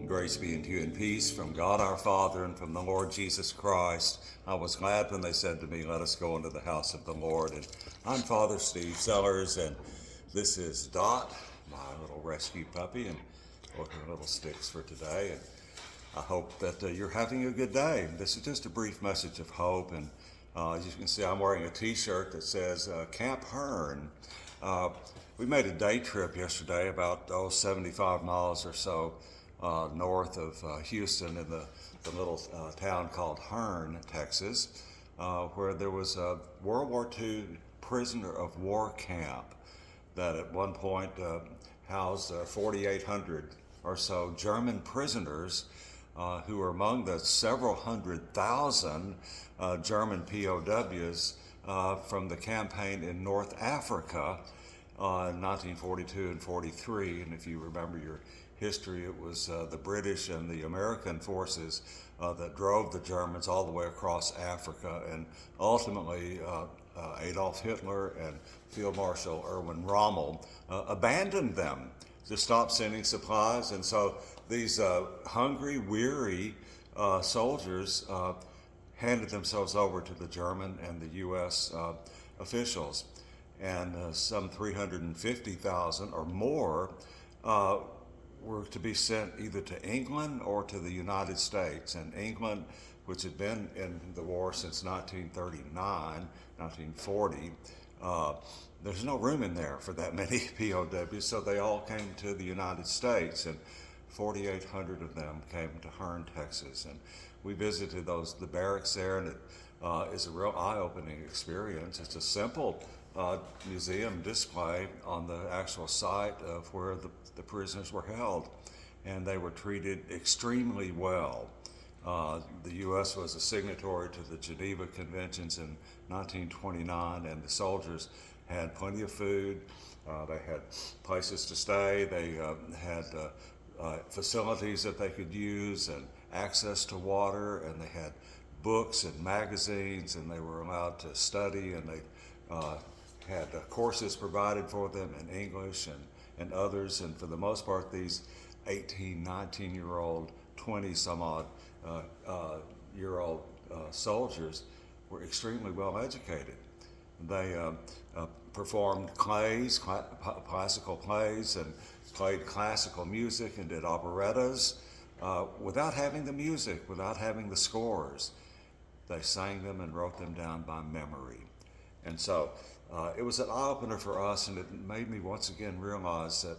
Grace be unto you and peace from God our Father and from the Lord Jesus Christ. I was glad when they said to me, let us go into the house of the Lord. And I'm Father Steve Sellers, and this is Dot, my little rescue puppy, and her little sticks for today. And I hope that you're having a good day. This is just a brief message of hope. And as you can see, I'm wearing a t-shirt that says Camp Hearn. We made a day trip yesterday, about 75 miles or so north of Houston, in the little town called Hearn, Texas, where there was a World War II prisoner of war camp that at one point housed 4,800 or so German prisoners who were among the several 100,000 German POWs from the campaign in North Africa in 1942 and 43. And if you remember your history, it was the British and the American forces that drove the Germans all the way across Africa, and ultimately Adolf Hitler and Field Marshal Erwin Rommel abandoned them to stop sending supplies. And so these hungry, weary soldiers handed themselves over to the German and the U.S. officials. And some 350,000 or more were to be sent either to England or to the United States. And England, which had been in the war since 1939, 1940, there's no room in there for that many POWs, so they all came to the United States, and 4,800 of them came to Hearn, Texas. And we visited the barracks there, and it is a real eye-opening experience. It's a simple museum display on the actual site of where the prisoners were held, and they were treated extremely well. The U.S. was a signatory to the Geneva Conventions in 1929, and the soldiers had plenty of food. They had places to stay. They had facilities that they could use, and access to water, and they had books and magazines, and they were allowed to study, and they had courses provided for them in English and others. And for the most part, these 18, 19-year-old, 20-some-odd year-old soldiers were extremely well educated. They performed classical plays, and played classical music, and did operettas without having the music, without having the scores. They sang them and wrote them down by memory. And so it was an eye-opener for us, and it made me once again realize that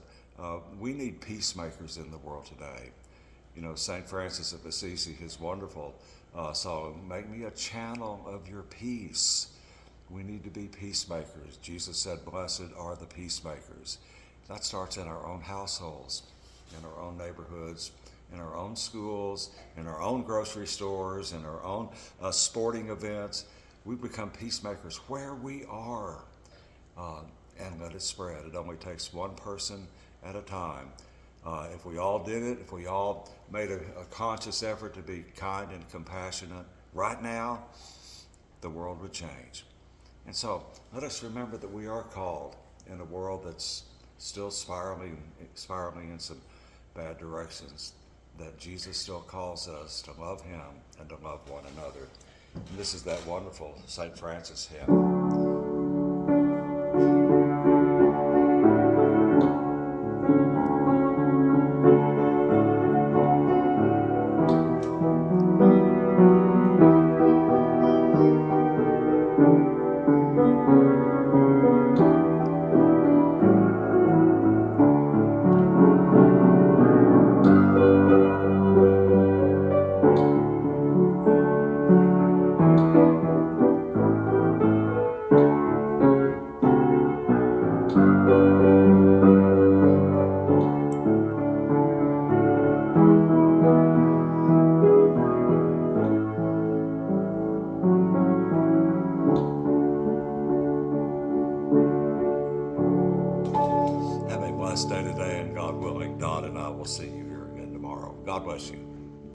we need peacemakers in the world today. You know, St. Francis of Assisi, his wonderful song, "Make me a channel of your peace." We need to be peacemakers. Jesus said, "Blessed are the peacemakers." That starts in our own households, in our own neighborhoods, in our own schools, in our own grocery stores, in our own sporting events. We become peacemakers where we are, and let it spread. It only takes one person at a time. If we all did it, if we all made a conscious effort to be kind and compassionate right now, the world would change. And so let us remember that we are called in a world that's still spiraling in some bad directions, that Jesus still calls us to love him and to love one another. And this is that wonderful St. Francis hymn. Have a blessed day today, and God willing, Don and I will see you here again tomorrow. God bless you.